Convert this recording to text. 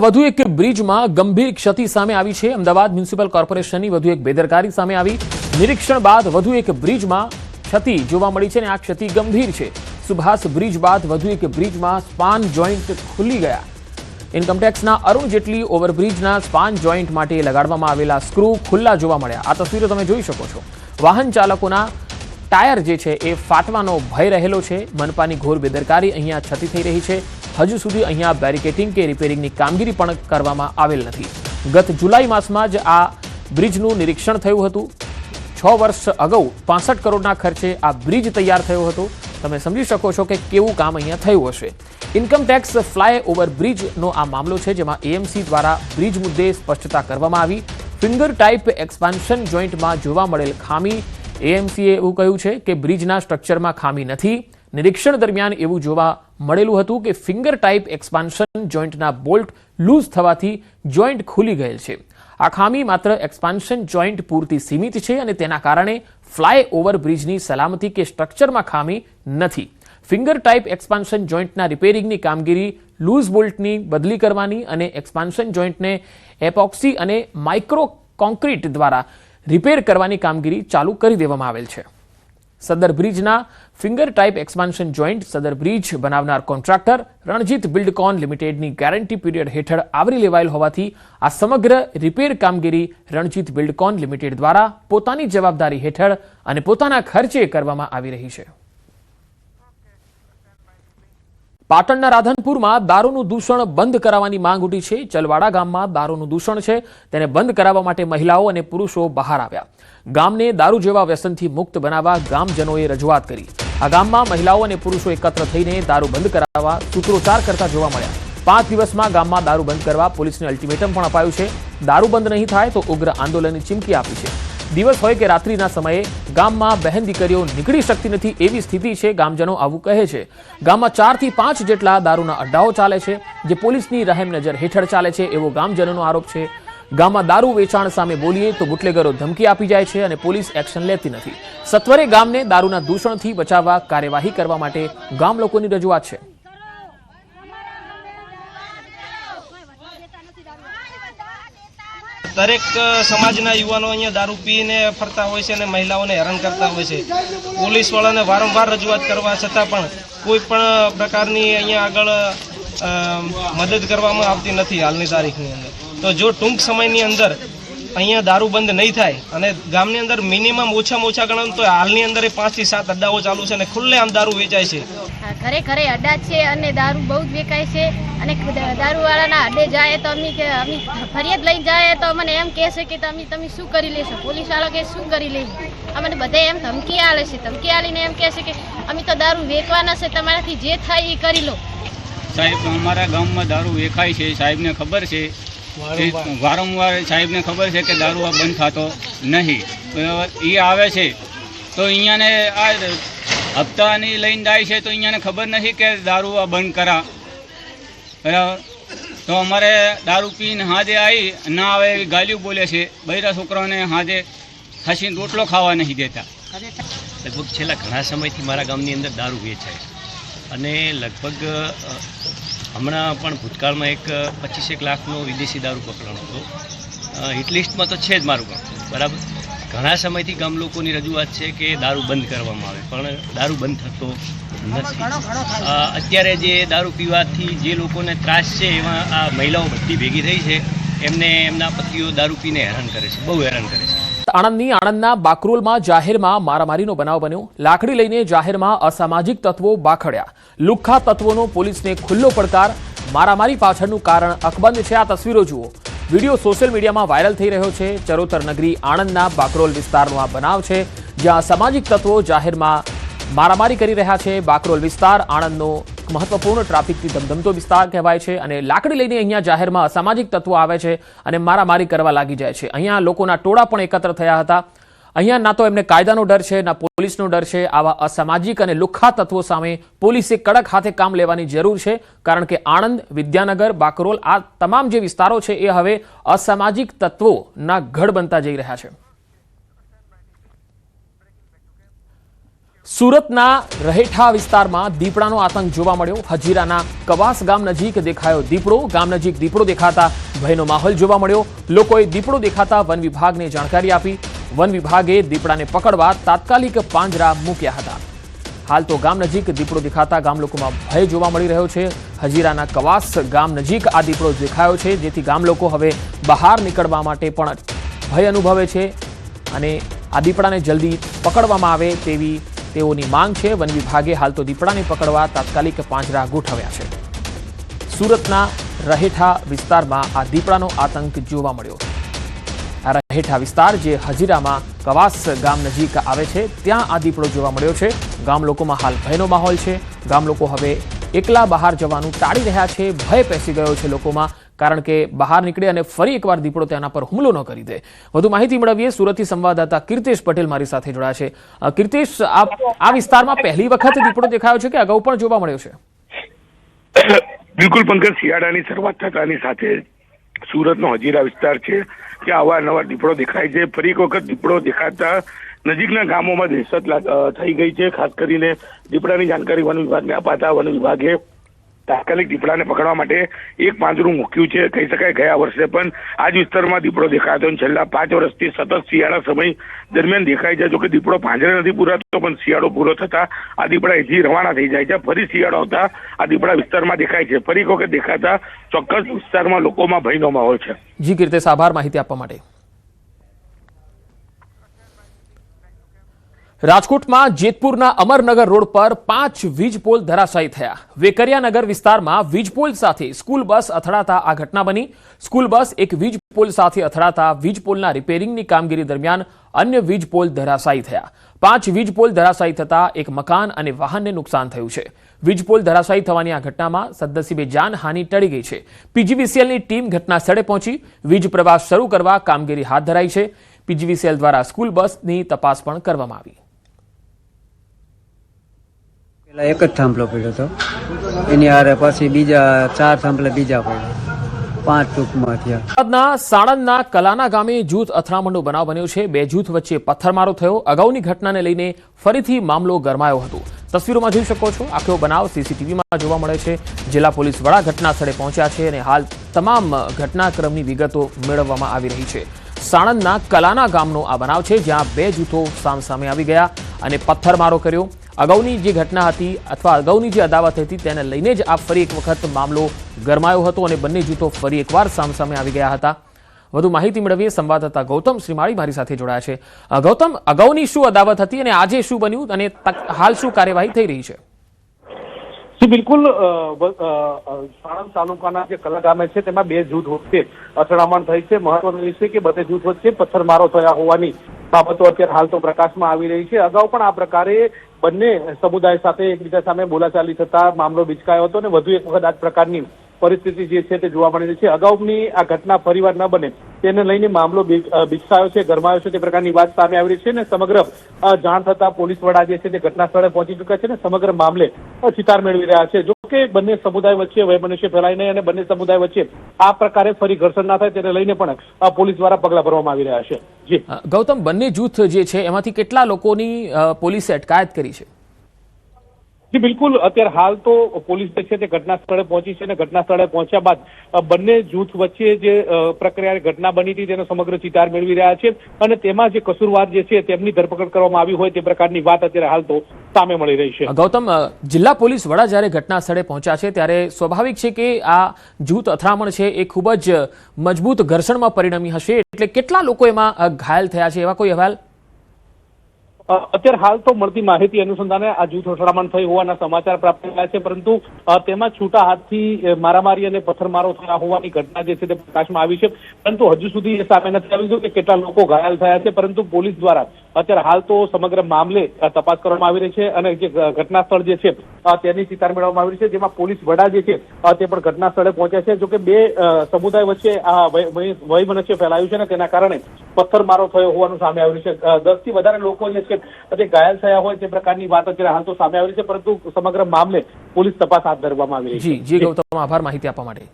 વધુ એક બ્રિજમાં ગંભીર ક્ષતિ સામે આવી છે। અમદાવાદ મ્યુનિસિપલ કોર્પોરેશનની વધુ એક બેદરકારી સામે આવી। નિરીક્ષણ બાદ વધુ એક બ્રિજમાં ક્ષતિ જોવા મળી છે અને આ ક્ષતિ ગંભીર છે। સુભાષ બ્રિજ બાદ વધુ એક બ્રિજમાં સ્પાન જોઈન્ટ ખુલી ગયા। ઇન્કમટેક્સના અરુણ જેટલી ઓવરબ્રિજના સ્પાન જોઈન્ટ માટે લગાડવામાં આવેલા સ્ક્રૂ ખુલ્લા જોવા મળ્યા। આ તસવીરો તમે જોઈ શકો છો। વાહન ચાલકોના ટાયર જે છે એ ફાટવાનો ભય રહેલો છે। મનપાની ઘોર બેદરકારી અહીંયા ક્ષતિ થઈ રહી છે। હજુ સુધી અહીંયા બેરિકેટિંગ કે રિપેરિંગની કામગીરી પણ કરવામાં આવેલ નથી। ગત જુલાઈ માસમાં જ આ બ્રિજનું નિરીક્ષણ થયું હતું। 6 વર્ષ અગાઉ 65 કરોડના ખર્ચે આ બ્રિજ તૈયાર થયો હતો। તમે સમજી શકો છો કે કેવું કામ અહીંયા થયું હશે। ઇન્કમટેક્સ ફ્લાયઓવર બ્રિજનો આ મામલો છે, જેમાં એએમસી દ્વારા બ્રિજ મુદ્દે સ્પષ્ટતા કરવામાં આવી। ફિંગર ટાઈપ એક્સપાન્શન જોઈન્ટમાં જોવા મળેલ ખામી, એએમસીએ એવું કહ્યું છે કે બ્રિજના સ્ટ્રક્ચરમાં ખામી નથી। નિરીક્ષણ દરમિયાન એવું જોવા મળેલું હતું કે ફિંગર ટાઈપ એક્સપાન્શન જોઈન્ટના બોલ્ટ લૂઝ થવાથી જોઈન્ટ ખુલી ગયેલ છે। આ ખામી માત્ર એક્સપાન્શન જોઈન્ટ પૂરતી સીમિત છે અને તેના કારણે ફ્લાયઓવર બ્રિજની સલામતી કે સ્ટ્રક્ચરમાં ખામી નથી। ફિંગર ટાઈપ એક્સપાન્શન જોઈન્ટના રિપેરિંગની કામગીરી, લૂઝ બોલ્ટની બદલી કરવાની અને એક્સપાન્શન જોઈન્ટને એપોક્સી અને માઇક્રો કોન્ક્રીટ દ્વારા રિપેર કરવાની કામગીરી ચાલુ કરી દેવામાં આવેલ છે। સદર બ્રિજના ફિંગર ટાઈપ એક્સપાન્શન જોઈન્ટ સદર બ્રિજ બનાવનાર કોન્ટ્રાક્ટર રણજીત બિલ્ડકોન લિમિટેડની ગેરંટી પીરિયડ હેઠળ આવરી લેવાયેલ હોવાથી આ સમગ્ર રિપેર કામગીરી રણજીત બિલ્ડકોન લિમિટેડ દ્વારા પોતાની જવાબદારી હેઠળ અને પોતાના ખર્ચે કરવામાં આવી રહી છે। પાટણના રાધનપુરમાં દારૂનું દૂષણ બંધ કરાવવાની માંગ ઉઠી છે। ચલવાડા ગામમાં દારૂનું દૂષણ છે, તેને બંધ કરાવવા માટે મહિલાઓ અને પુરુષો બહાર આવ્યા। ગામને દારૂ જેવા વ્યસનથી મુક્ત બનાવવા ગામજનોએ રજૂઆત કરી। આ ગામમાં મહિલાઓ અને પુરુષો એકત્ર થઈને દારૂ બંધ કરાવવા સૂત્રોચ્ચાર કરતા જોવા મળ્યા। 5 દિવસમાં ગામમાં દારૂ બંધ કરવા પોલીસને અલ્ટિમેટમ પણ અપાયું છે। દારૂ બંધ નહીં થાય તો ઉગ્ર આંદોલનની ચીમકી આપી છે। દિવસ હોય કે રાત્રિના સમયે ગામમાં બહેન દીકરીઓ નીકળી શકતી નથી એવી સ્થિતિ છે। ગામજનો આવું કહે છે। ગામમાં 4 થી 5 જેટલા દારૂના અડ્ડાઓ ચાલે છે, જે પોલીસની રહેમ નજર હેઠળ ચાલે છે એવો ગામજનોનો આરોપ છે। ગામમાં દારૂ વેચાણ સામે બોલીએ તો બુટલેગરો ધમકી આપી જાય છે અને પોલીસ એક્શન લેતી નથી। સત્વરે ગામને દારૂના દૂષણથી બચાવવા કાર્યવાહી કરવા માટે ગામ લોકોની રજૂઆત છે। દરેક સમાજના યુવાનો અહીંયા દારૂ પીને ફરતા હોય છે અને મહિલાઓને હેરાન કરતા હોય છે। પોલીસવાળાને વારંવાર રજૂઆત કરવા છતાં પણ કોઈ પણ પ્રકારની અહીંયા આગળ મદદ કરવામાં આવતી નથી હાલની તારીખની અંદર। તો જો ટૂંક સમયની અંદર અહીંયા દારૂ બંધ નહીં થાય અને ગામની અંદર મિનિમમ ઓછામાં ઓછા ગણો તો હાલની અંદર 5 થી 7 અડ્ડાઓ ચાલુ છે અને ખુલ્લેઆમ દારૂ વેચાય છે। ઘરે ઘરે અડ્ડા છે અને દારૂ બહુ જ વેચાય છે અને દારૂવાળાના અડ્ડે જાય તો અમે ફરિયાદ લઈને જાય તો અમને એમ કહે છે કે તમે શું કરી લેશો। પોલીસવાળા કે શું કરી લેશો, અમને બધા એમ ધમકી આલે છે। ધમકી આલીને એમ કહે છે કે અમે તો દારૂ વેચવાના છે, તમારાથી જે થાય એ કરી લો। સાહેબ, અમારા ગામમાં દારૂ વેચાય છે, સાહેબને ખબર છે, વારંવાર સાહેબને ખબર છે કે દારૂ આ બંધ થતો નહીં। એ આવે છે તો અહીંયાને આ હપ્તાની લઈને જાય છે તો અહીંયાને ખબર નથી કે દારૂ આ બંધ કરા, બરાબર। તો અમારે દારૂ પીને હાજે આવી ના આવે એવી ગાલીઓ બોલે છે। બૈરા છોકરાઓને હાજે ખસીને રોટલો ખાવા નહીં દેતા। લગભગ છેલ્લા ઘણા સમયથી મારા ગામની અંદર દારૂ વેચાય અને લગભગ હમણાં પણ ભૂતકાળમાં એક 25 લાખનો વિદેશી દારૂ પકડાણો હતો। હિટલિસ્ટમાં તો છે જ મારું ગામ, બરાબર। ઘણા સમયથી ગામ લોકોની રજૂઆત છે કે દારૂ બંધ કરવામાં આવે, પણ દારૂ બંધ થતો નથી। અત્યારે જે દારૂ પીવાથી જે લોકોને ત્રાસ છે એમાં આ મહિલાઓ બધી ભેગી થઈ છે, એમને એમના પતિઓ દારૂ પીને હેરાન કરે છે, બહુ હેરાન કરે છે। આણંદના બાકરોલમાં જાહેરમાં મારામારીનો બનાવ બન્યો। લાકડી લઈને જાહેરમાં અસામાજિક તત્વો બાખડ્યા। લુખ્ખા તત્વોનો પોલીસને ખુલ્લો પડકાર। મારામારી પાછળનું કારણ અકબંધ છે। આ તસવીરો જુઓ। વિડીયો સોશિયલ મીડિયામાં વાયરલ થઈ રહ્યો છે। ચરોતર નગરી આણંદના બાકરોલ વિસ્તારનો આ બનાવ છે, જ્યાં સામાજિક તત્વો જાહેરમાં મારામારી કરી રહ્યા છે। બાકરોલ વિસ્તાર આણંદનો મહત્વપૂર્ણ ટ્રાફિકથી ધમધમતો વિસ્તાર કહેવાય છે અને લાકડી લઈને અહીંયા જાહેરમાં અસામાજિક તત્વો આવે છે અને મારામારી કરવા લાગી જાય છે। અહીંયા લોકોના ટોળા પણ એકત્ર થયા હતા। અહીંયા ના તો એમને કાયદાનો ડર છે, ના પોલીસનો ડર છે। આવા અસામાજિક અને લુખ્ખા તત્વો સામે પોલીસે કડક હાથે કામ લેવાની જરૂર છે, કારણ કે આણંદ, વિદ્યાનગર, બાકરોલ આ તમામ જે વિસ્તારો છે એ હવે અસામાજિક તત્વોના ગઢ બનતા જઈ રહ્યા છે। સુરતના રહેઠા વિસ્તારમાં દીપડાનો આતંક જોવા મળ્યો. હજીરાના કવાસ ગામ નજીક દેખાયો દીપડો. ગામ નજીક દીપડો દેખાતા ભયનો માહોલ જોવા મળ્યો. લોકોએ દીપડો દેખાતા વન વિભાગને જાણકારી આપી. વન વિભાગે દીપડાને પકડવા તાત્કાલિક પાંજરા મૂક્યા હતા. હાલ તો ગામ નજીક દીપડો દેખાતા ગામ લોકોમાં ભય જોવા મળી રહ્યો છે. હજીરાના કવાસ ગામ નજીક આ દીપડો દેખાયો છે, જેથી ગામ લોકો હવે બહાર નીકળવા માટે પણ ભય અનુભવે છે અને આ દીપડાને જલ્દી પકડવામાં આવે તેવી તેઓની માંગ છે. વન વિભાગે હાલ તો દીપડાને પકડવા તાત્કાલિક પાંજરા ગોઠવ્યા છે. સુરતના રહેઠા વિસ્તારમાં આ દીપડાનો આતંક જોવા મળ્યો. આ રહેઠા વિસ્તાર જે હજીરામાં કવાસ ગામ નજીક આવે છે, ત્યાં આ દીપડો જોવા મળ્યો છે. ગામ લોકોમાં હાલ ભયનો માહોલ છે. ગામ લોકો હવે એકલા બહાર જવાનું ટાળી રહ્યા છે. ભય પેસી ગયો છે લોકોમાં, કારણ કે બહાર નીકળે અને ફરી એકવાર દીપડો તેના પર હુમલો ન કરી દે. વધુ માહિતી મેળવીએ. સુરતથી સંવાદદાતા કીર્તેશ પટેલ મારી સાથે જોડાયા છે. કીર્તેશ, આ વિસ્તારમાં પહેલી વખત દીપડો દેખાયો છે કે અગાઉ પણ જોવા મળ્યો છે? બિલકુલ પંકજ, શિયાળાની શરૂઆત થતાની સાથે સુરતનો હજીરા વિસ્તાર છે ત્યાં અવારનવાર દીપડો દેખાય છે. ફરી એક વખત દીપડો દેખાતા નજીકના ગામોમાં દહેશત થઈ ગઈ છે. ખાસ કરીને દીપડાની જાણકારી વન વિભાગને અપાતા વન વિભાગે તાત્કાલિક દીપડાને પકડવા માટે એક પાંજરું મૂક્યું છે. કહી શકાય ગયા વર્ષે પણ આ જ વિસ્તારમાં દીપડો દેખાતો અને છેલ્લા 5 વર્ષથી સતત શિયાળા સમય દરમિયાન દેખાય છે. જોકે દીપડો પાંજરે નથી પુરાતો, પણ શિયાળો પૂરો થતા આ દીપડા અહીંથી રવાના થઈ જાય છે. ફરી શિયાળો આવતા આ દીપડા વિસ્તારમાં દેખાય છે. ફરી એક વખત દેખાતા ચોક્કસ વિસ્તારમાં લોકોમાં ભયનો માહોલ છે. જી કીર્તેશ, આભાર માહિતી આપવા માટે. રાજકોટમાં જેતપુરના અમરનગર રોડ પર 5 વીજપોલ ધરાશાયી થયા. વેકરિયાનગર વિસ્તારમાં વીજપોલ સાથે સ્કૂલ બસ અથડાતા આ ઘટના બની. સ્કૂલ બસ એક વીજપોલ સાથે અથડાતા વીજપોલના રિપેરિંગની કામગીરી દરમિયાન અન્ય વીજપોલ ધરાશાયી થયા. 5 વીજપોલ ધરાશાયી થતા એક મકાન અને વાહનને નુકસાન થયું છે. વીજપોલ ધરાશાયી થવાની આ ઘટનામાં સદનસીબે જાનહાનિ ટળી ગઈ છે. પીજીવીસીએલની ટીમ ઘટના સ્થળે પહોંચી વીજ પ્રવાહ શરૂ કરવા કામગીરી હાથ ધરાઈ છે. પીજીવીસીએલ દ્વારા સ્કૂલ બસની તપાસ પણ કરવામાં આવી. પેલા એક જ થાંભલો પડ્યો હતો, એની હારે પછી બીજા 4 થાંભલા બીજા પડ્યા, 5 ટૂંકમાં થયા. અમદાવાદના સાણંદના કલાના ગામે જૂથ અથડામણનો બનાવ બન્યો છે. 2 જૂથ વચ્ચે પથ્થરમારો થયો. અગાઉની ઘટનાને લઈને ફરીથી મામલો ગરમાયો હતો. તસવીરોમાં જોઈ શકો છો. આખો બનાવ સીસીટીવીમાં જોવા મળે છે. જિલ્લા પોલીસ વડા ઘટના સ્થળે પહોંચ્યા છે અને હાલ તમામ ઘટનાક્રમની વિગતો મેળવવામાં આવી રહી છે. સાણંદના કલાના ગામનો આ બનાવ છે, જ્યાં 2 જૂથો સામસામે આવી ગયા અને પથ્થરમારો કર્યો. અગાઉની જે ઘટના હતી અથવા અગાઉની જે અદાવત હતી તેને લઈને જ આ ફરી એક વખત મામલો ગરમાયો હતો અને બંને જૂથો ફરી એકવાર સામસામે આવી ગયા હતા. વધુ માહિતી મેળવીએ. સંવાદદાતા ગૌતમ શ્રીમાળી મારી સાથે જોડાયા છે. ગૌતમ, અગાઉની શું અદાવત હતી અને આજે શું બન્યું અને હાલ શું કાર્યવાહી થઈ રહી છે? બિલકુલ, સાણંદ તાલુકાના જે કલા ગામે છે તેમાં 2 જૂથ વચ્ચે અથડામણ થઈ છે. મહત્વનું એ છે કે બંને જૂથ વચ્ચે પથ્થરમારો થયા હોવાની બાબતો અત્યારે હાલ તો પ્રકાશમાં આવી રહી છે. અગાઉ પણ આ પ્રકારે બંને સમુદાય સાથે એકબીજા સામે બોલાચાલી થતા મામલો બિચકાયો હતો અને વધુ એક વખત આ પ્રકારની પરિસ્થિતિ જે છે તે જોવા મળી રહી છે. અગાઉની આ ઘટના ફરીવાર ન બને તેને લઈને મામલો બિચકાયો છે, ગરમાયો છે તે પ્રકારની વાત સામે આવી રહી છે અને સમગ્ર જાણ થતા પોલીસ વડા જે છે તે ઘટના સ્થળે પહોંચી ચૂક્યા છે અને સમગ્ર મામલે ચિતાર મેળવી રહ્યા છે. જો કે બંને સમુદાય વચ્ચે વૈમનસ્ય ફેલાય નહીં અને બંને સમુદાય વચ્ચે આ પ્રકારે ફરી ઘર્ષણ ના થાય તેને લઈને પણ પોલીસ દ્વારા પગલાં ભરવામાં આવી રહ્યા છે. જી ગૌતમ, બંને જૂથ જે છે એમાંથી કેટલા લોકોની પોલીસે અટકાયત કરી છે? જી બિલકુલ, અત્યારે હાલ તો પોલીસ જે છે તે ઘટના સ્થળે પહોંચી છે અને ઘટના સ્થળે પહોંચ્યા બાદ બંને જૂથ વચ્ચે જે પ્રક્રિયા ઘટના બની હતી તેનો સમગ્ર ચિતાર મેળવી રહ્યા છે અને તેમાં જે કસૂરવાર જે છે તેમની ધરપકડ કરવામાં આવી હોય તે પ્રકારની વાત અત્યારે હાલ તો સામે મળી રહી છે. ગૌતમ, જિલ્લા પોલીસ વડા જ્યારે ઘટના સ્થળે પહોંચ્યા છે ત્યારે સ્વાભાવિક છે કે આ જૂથ અથડામણ છે એ ખૂબ જ મજબૂત ઘર્ષણમાં પરિણમી હશે, એટલે કેટલા લોકો એમાં ઘાયલ થયા છે, એવા કોઈ અહેવાલ? અત્યારે હાલ તો મળતી માહિતી અનુસંધાને આ જૂથ અથડામણ થઈ હોવાના સમાચાર પ્રાપ્ત થયા છે, પરંતુ તેમાં છૂટા હાથથી મારામારી અને પથ્થરમારો થયા હોવાની ઘટના જે છે તે પ્રકાશમાં આવી છે. પરંતુ હજુ સુધી એ સામે નથી આવ્યું કે કેટલા લોકો ઘાયલ થયા છે. પરંતુ પોલીસ દ્વારા અત્યારે હાલ તો સમગ્ર મામલે તપાસ કરવામાં આવી રહી છે અને જે ઘટના સ્થળ જે છે તેની ચિતાર મેળવવામાં આવી રહી છે, જેમાં પોલીસ વડા જે છે તે પણ ઘટના સ્થળે પહોંચ્યા છે. જોકે 2 સમુદાય વચ્ચે આ વૈમનસ્ય ફેલાયું છે અને તેના કારણે પથ્થરમારો થયો હોવાનું સામે આવ્યું છે. 10 થી વધારે લોકો જે છે તે ઘાયલ થયા હોય તે પ્રકારની વાત અત્યારે હાલ તો સામે આવી છે, પરંતુ સમગ્ર મામલે પોલીસ તપાસ હાથ ધરવામાં આવી રહી છે. જી ગૌતમ, આભાર માહિતી આપવા માટે.